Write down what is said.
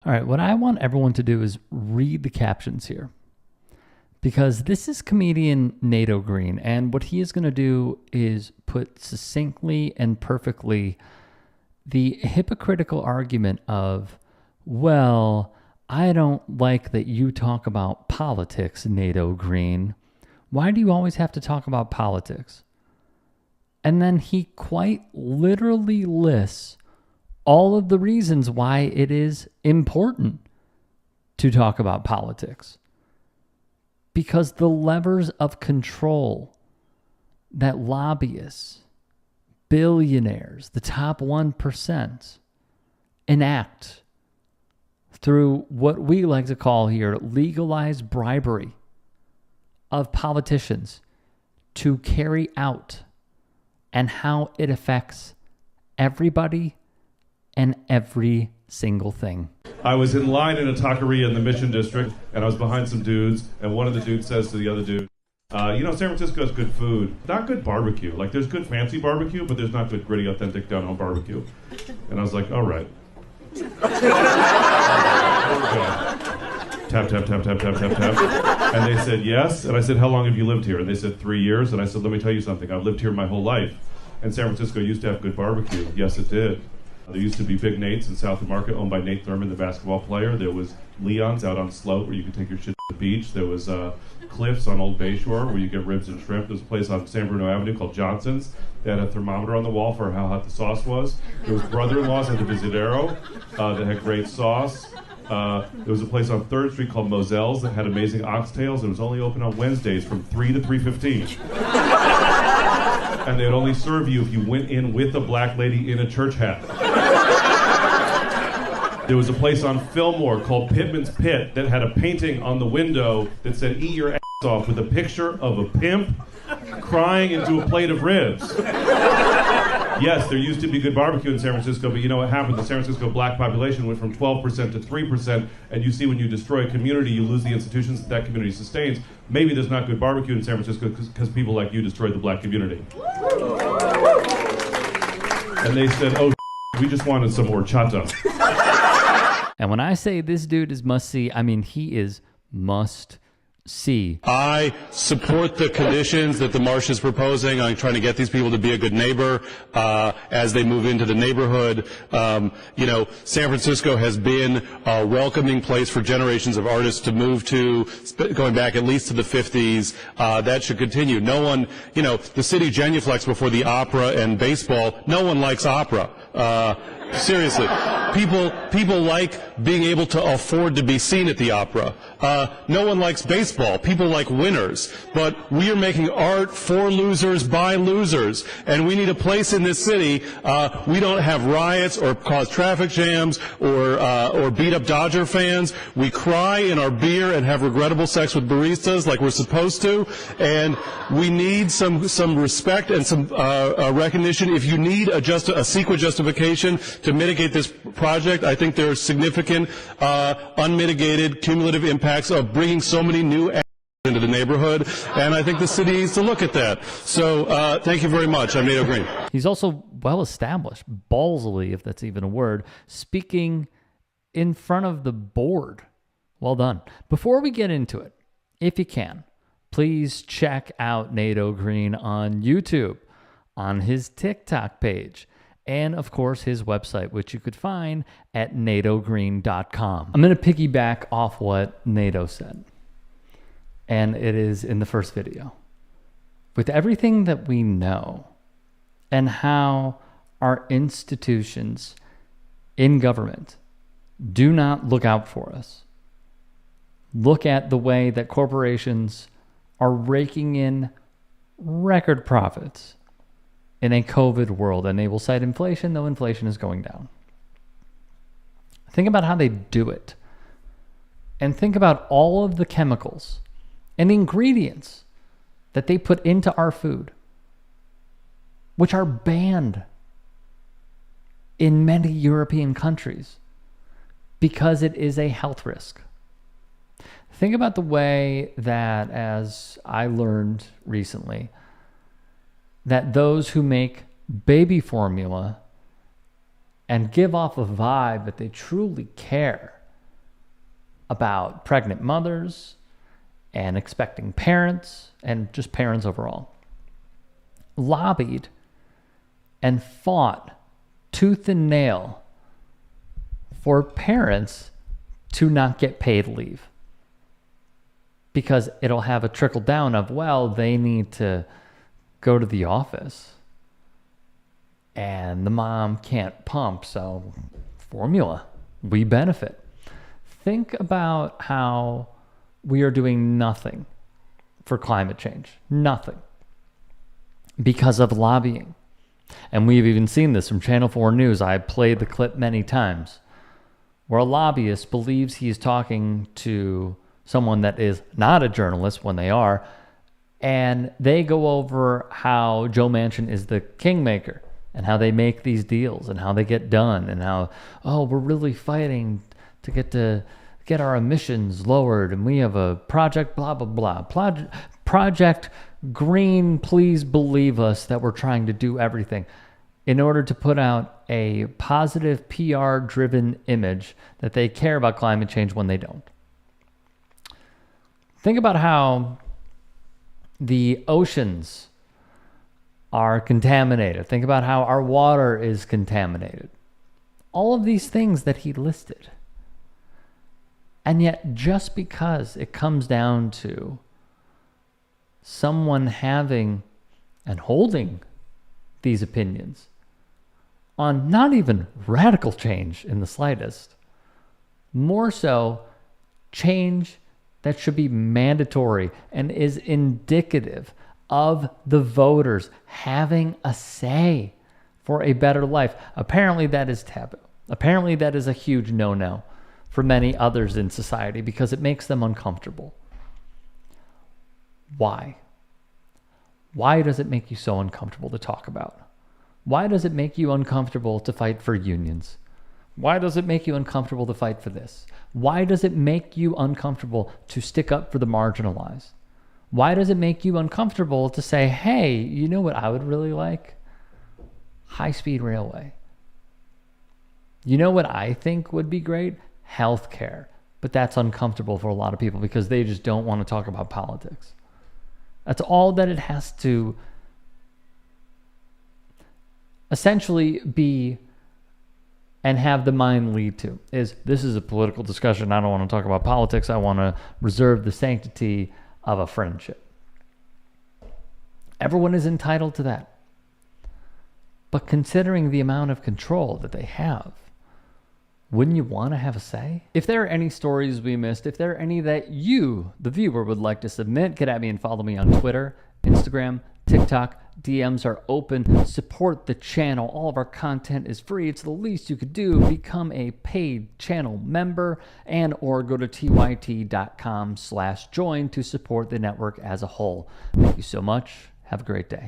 All right, what I want everyone to do is read the captions here, because this is comedian Nato Green, and what he is going to do is put succinctly and perfectly the hypocritical argument of, well, I don't like that you talk about politics, Nato Green. Why do you always have to talk about politics? And then he quite literally lists all of the reasons why it is important to talk about politics. Because the levers of control that lobbyists, billionaires, the top 1% enact through what we like to call here legalized bribery of politicians to carry out, and how it affects everybody and every single thing. I was in line in a taqueria in the Mission District, and I was behind some dudes, and one of the dudes says to the other dude, San Francisco has good food, not good barbecue. Like, there's good fancy barbecue, but there's not good gritty, authentic down-home barbecue. And I was like, all right. Tap, tap, tap, tap, tap, tap, tap. And they said, yes. And I said, how long have you lived here? And they said, 3 years. And I said, let me tell you something. I've lived here my whole life. And San Francisco used to have good barbecue. Yes, it did. There used to be Big Nate's in South of Market, owned by Nate Thurman, the basketball player. There was Leon's out on Sloat, where you could take your shit to the beach. There was Cliff's on Old Bayshore, where you get ribs and shrimp. There's a place on San Bruno Avenue called Johnson's. They had a thermometer on the wall for how hot the sauce was. There was Brother-in-Law's at the Visidero that had great sauce. There was a place on 3rd Street called Moselle's that had amazing oxtails. It was only open on Wednesdays from 3 to 3:15. And they would only serve you if you went in with a black lady in a church hat. There was a place on Fillmore called Pittman's Pit that had a painting on the window that said, eat your ass off, with a picture of a pimp crying into a plate of ribs. Yes, there used to be good barbecue in San Francisco, but you know what happened? The San Francisco black population went from 12% to 3%, and you see when you destroy a community, you lose the institutions that community sustains. Maybe there's not good barbecue in San Francisco because people like you destroyed the black community. And they said, oh, we just wanted some horchata. And when I say this dude is must-see, I mean he is must-see. I support the conditions that the Marsh is proposing. I'm trying to get these people to be a good neighbor as they move into the neighborhood. San Francisco has been a welcoming place for generations of artists to move to, going back at least to the 50s. That should continue. No one, the city genuflects before the opera and baseball. No one likes opera. Seriously, people like being able to afford to be seen at the opera. No one likes baseball. People like winners. But we are making art for losers by losers, and we need a place in this city. We don't have riots or cause traffic jams or beat up Dodger fans. We cry in our beer and have regrettable sex with baristas like we're supposed to, and we need some respect and some recognition. If you need a CEQA justification to mitigate this project, I think there are significant, unmitigated, cumulative impacts of bringing so many new into the neighborhood, and I think the city needs to look at that. So thank you very much. I'm Nato Green. He's also well-established, ballsily, if that's even a word, speaking in front of the board. Well done. Before we get into it, if you can, please check out Nato Green on YouTube, on his TikTok page, and of course his website, which you could find at natogreen.com. I'm going to piggyback off what Nato said, and it is in the first video. With everything that we know and how our institutions in government do not look out for us, look at the way that corporations are raking in record profits in a COVID world, and they will cite inflation, though inflation is going down. Think about how they do it. And think about all of the chemicals and ingredients that they put into our food, which are banned in many European countries because it is a health risk. Think about the way that, as I learned recently, that those who make baby formula and give off a vibe that they truly care about pregnant mothers and expecting parents and just parents overall, lobbied and fought tooth and nail for parents to not get paid leave, because it'll have a trickle down of, well, they need to go to the office and the mom can't pump, so formula, we benefit. Think about how we are doing nothing for climate change, nothing, because of lobbying. And we've even seen this from Channel 4 News. I played the clip many times where a lobbyist believes he's talking to someone that is not a journalist when they are, and they go over how Joe Manchin is the kingmaker and how they make these deals and how they get done and how, oh, we're really fighting to get our emissions lowered and we have a project, blah, blah, blah. Project Green, please believe us that we're trying to do everything in order to put out a positive PR-driven image that they care about climate change when they don't. Think about how the oceans are contaminated. Think about how our water is contaminated. All of these things that he listed. And yet, just because it comes down to someone having and holding these opinions on not even radical change in the slightest, more so change that should be mandatory and is indicative of the voters having a say for a better life. Apparently that is taboo. Apparently that is a huge no-no for many others in society because it makes them uncomfortable. Why? Why does it make you so uncomfortable to talk about? Why does it make you uncomfortable to fight for unions? Why does it make you uncomfortable to fight for this? Why does it make you uncomfortable to stick up for the marginalized? Why does it make you uncomfortable to say, hey, you know what I would really like? High-speed railway. You know what I think would be great? Healthcare. But that's uncomfortable for a lot of people because they just don't want to talk about politics. That's all that it has to essentially be and have the mind lead to is, this is a political discussion. I don't want to talk about politics. I want to reserve the sanctity of a friendship. Everyone is entitled to that. But considering the amount of control that they have, wouldn't you want to have a say? If there are any stories we missed, if there are any that you, the viewer, would like to submit, get at me and follow me on Twitter, Instagram, TikTok. DMs are open. Support the channel. All of our content is free. It's the least you could do. Become a paid channel member and or go to tyt.com/join to support the network as a whole. Thank you so much. Have a great day.